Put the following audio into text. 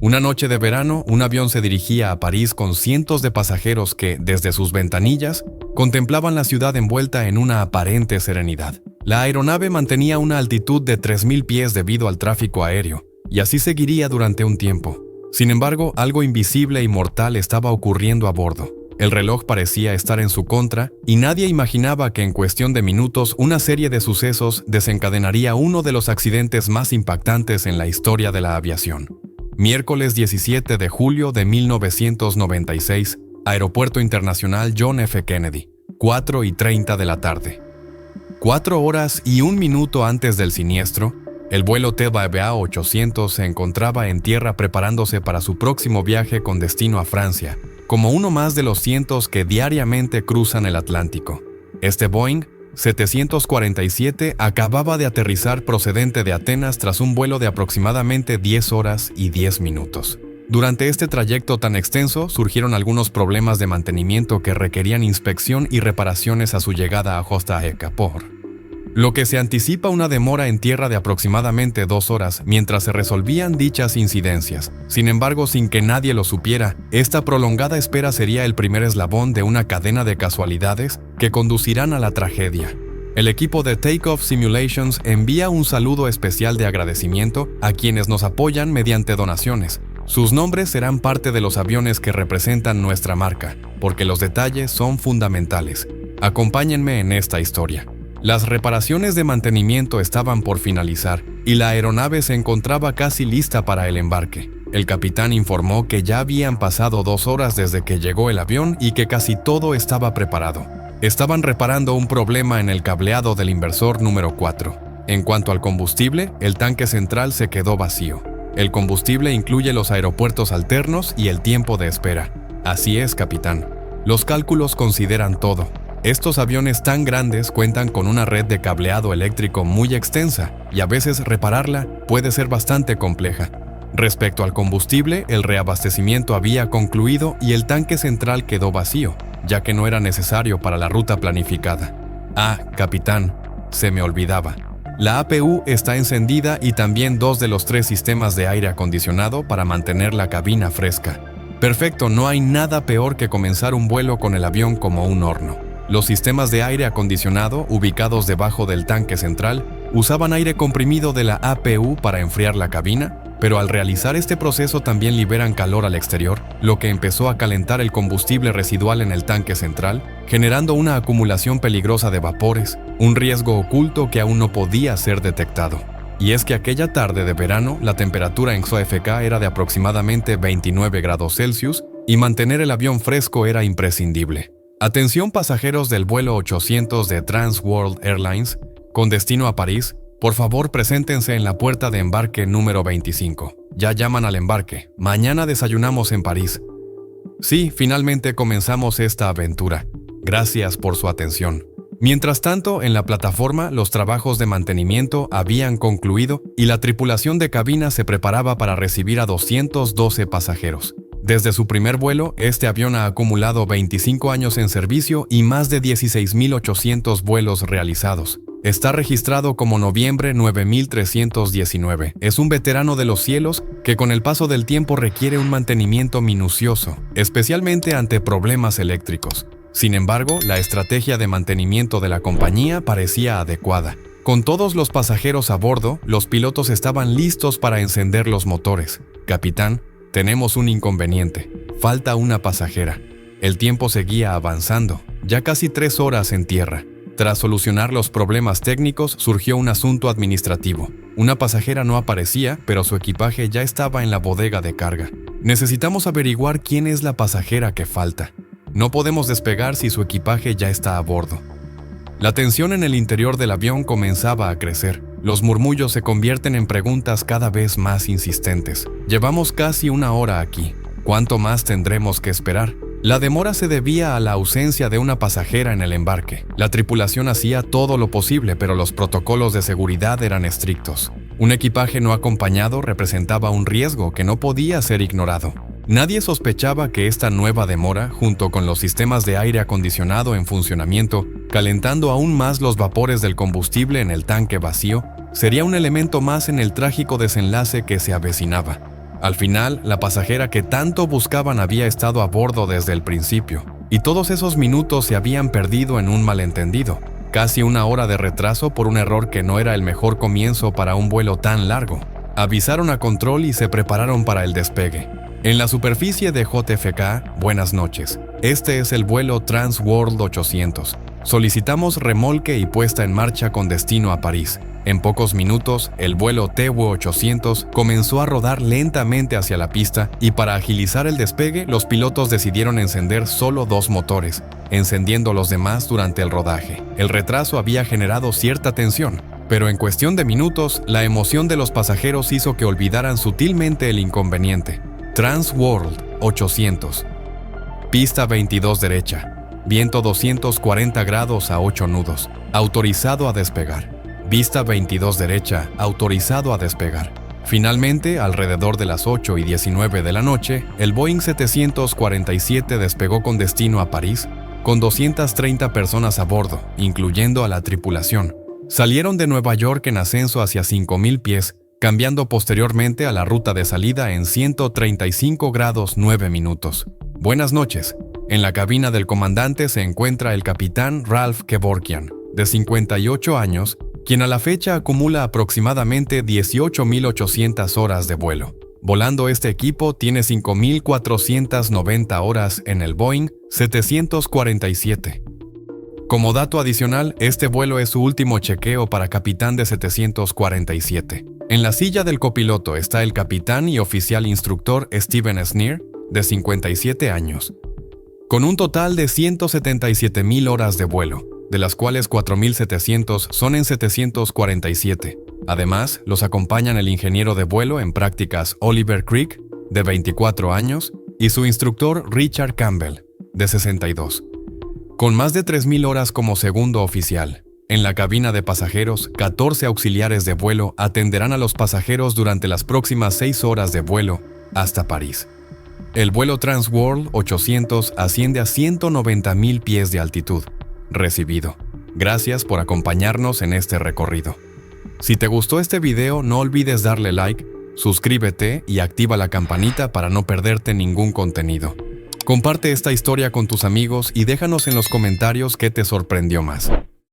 Una noche de verano, un avión se dirigía a París con cientos de pasajeros que, desde sus ventanillas, contemplaban la ciudad envuelta en una aparente serenidad. La aeronave mantenía una altitud de 3.000 pies debido al tráfico aéreo, y así seguiría durante un tiempo. Sin embargo, algo invisible y mortal estaba ocurriendo a bordo. El reloj parecía estar en su contra, y nadie imaginaba que en cuestión de minutos una serie de sucesos desencadenaría uno de los accidentes más impactantes en la historia de la aviación. Miércoles 17 de julio de 1996, Aeropuerto Internacional John F. Kennedy, 4:30 de la tarde. 4 horas y 1 minuto antes del siniestro, el vuelo TBA 800 se encontraba en tierra preparándose para su próximo viaje con destino a Francia, como uno más de los cientos que diariamente cruzan el Atlántico. Este Boeing 747 acababa de aterrizar procedente de Atenas tras un vuelo de aproximadamente 10 horas y 10 minutos. Durante este trayecto tan extenso surgieron algunos problemas de mantenimiento que requerían inspección y reparaciones a su llegada a Costa Rica, por lo que se anticipa una demora en tierra de aproximadamente 2 horas mientras se resolvían dichas incidencias. Sin embargo, sin que nadie lo supiera, esta prolongada espera sería el primer eslabón de una cadena de casualidades que conducirán a la tragedia. El equipo de Takeoff Simulations envía un saludo especial de agradecimiento a quienes nos apoyan mediante donaciones. Sus nombres serán parte de los aviones que representan nuestra marca, porque los detalles son fundamentales. Acompáñenme en esta historia. Las reparaciones de mantenimiento estaban por finalizar y la aeronave se encontraba casi lista para el embarque. El capitán informó que ya habían pasado 2 horas desde que llegó el avión y que casi todo estaba preparado. Estaban reparando un problema en el cableado del inversor número 4. En cuanto al combustible, el tanque central se quedó vacío. El combustible incluye los aeropuertos alternos y el tiempo de espera. Así es, capitán. Los cálculos consideran todo. Estos aviones tan grandes cuentan con una red de cableado eléctrico muy extensa y a veces repararla puede ser bastante compleja. Respecto al combustible, el reabastecimiento había concluido y el tanque central quedó vacío, ya que no era necesario para la ruta planificada. Ah, capitán, se me olvidaba. La APU está encendida y también 2 de los 3 sistemas de aire acondicionado para mantener la cabina fresca. Perfecto, no hay nada peor que comenzar un vuelo con el avión como un horno. Los sistemas de aire acondicionado, ubicados debajo del tanque central, usaban aire comprimido de la APU para enfriar la cabina, pero al realizar este proceso también liberan calor al exterior, lo que empezó a calentar el combustible residual en el tanque central, generando una acumulación peligrosa de vapores, un riesgo oculto que aún no podía ser detectado. Y es que aquella tarde de verano, la temperatura en CFK era de aproximadamente 29 grados Celsius y mantener el avión fresco era imprescindible. Atención pasajeros del vuelo 800 de Trans World Airlines, con destino a París, por favor preséntense en la puerta de embarque número 25. Ya llaman al embarque. Mañana desayunamos en París. Sí, finalmente comenzamos esta aventura. Gracias por su atención. Mientras tanto, en la plataforma, los trabajos de mantenimiento habían concluido y la tripulación de cabina se preparaba para recibir a 212 pasajeros. Desde su primer vuelo, este avión ha acumulado 25 años en servicio y más de 16.800 vuelos realizados. Está registrado como Noviembre 9319. Es un veterano de los cielos que con el paso del tiempo requiere un mantenimiento minucioso, especialmente ante problemas eléctricos. Sin embargo, la estrategia de mantenimiento de la compañía parecía adecuada. Con todos los pasajeros a bordo, los pilotos estaban listos para encender los motores. Capitán, tenemos un inconveniente. Falta una pasajera. El tiempo seguía avanzando, ya casi 3 horas en tierra. Tras solucionar los problemas técnicos, surgió un asunto administrativo. Una pasajera no aparecía, pero su equipaje ya estaba en la bodega de carga. Necesitamos averiguar quién es la pasajera que falta. No podemos despegar si su equipaje ya está a bordo. La tensión en el interior del avión comenzaba a crecer. Los murmullos se convierten en preguntas cada vez más insistentes. Llevamos casi 1 hora aquí. ¿Cuánto más tendremos que esperar? La demora se debía a la ausencia de una pasajera en el embarque. La tripulación hacía todo lo posible, pero los protocolos de seguridad eran estrictos. Un equipaje no acompañado representaba un riesgo que no podía ser ignorado. Nadie sospechaba que esta nueva demora, junto con los sistemas de aire acondicionado en funcionamiento, calentando aún más los vapores del combustible en el tanque vacío, sería un elemento más en el trágico desenlace que se avecinaba. Al final, la pasajera que tanto buscaban había estado a bordo desde el principio, y todos esos minutos se habían perdido en un malentendido. Casi una hora de retraso por un error que no era el mejor comienzo para un vuelo tan largo. Avisaron a control y se prepararon para el despegue. En la superficie de JFK, buenas noches. Este es el vuelo Trans World 800. Solicitamos remolque y puesta en marcha con destino a París. En pocos minutos, el vuelo TW 800 comenzó a rodar lentamente hacia la pista y para agilizar el despegue, los pilotos decidieron encender solo 2 motores, encendiendo los demás durante el rodaje. El retraso había generado cierta tensión, pero en cuestión de minutos, la emoción de los pasajeros hizo que olvidaran sutilmente el inconveniente. Trans World 800. Pista 22 derecha. Viento 240 grados a 8 nudos. Autorizado a despegar. Vista 22 derecha, autorizado a despegar. Finalmente, alrededor de las 8:19 de la noche, el Boeing 747 despegó con destino a París, con 230 personas a bordo, incluyendo a la tripulación. Salieron de Nueva York en ascenso hacia 5.000 pies, cambiando posteriormente a la ruta de salida en 135 grados 9 minutos. Buenas noches. En la cabina del comandante se encuentra el capitán Ralph Kevorkian, de 58 años, quien a la fecha acumula aproximadamente 18.800 horas de vuelo. Volando este equipo tiene 5.490 horas en el Boeing 747. Como dato adicional, este vuelo es su último chequeo para capitán de 747. En la silla del copiloto está el capitán y oficial instructor Steven Sneer, de 57 años, con un total de 177.000 horas de vuelo, de las cuales 4.700 son en 747. Además, los acompañan el ingeniero de vuelo en prácticas Oliver Creek, de 24 años, y su instructor Richard Campbell, de 62. Con más de 3.000 horas como segundo oficial, en la cabina de pasajeros, 14 auxiliares de vuelo atenderán a los pasajeros durante las próximas 6 horas de vuelo hasta París. El vuelo Trans World 800 asciende a 190.000 pies de altitud. Recibido. Gracias por acompañarnos en este recorrido. Si te gustó este video, no olvides darle like, suscríbete y activa la campanita para no perderte ningún contenido. Comparte esta historia con tus amigos y déjanos en los comentarios qué te sorprendió más.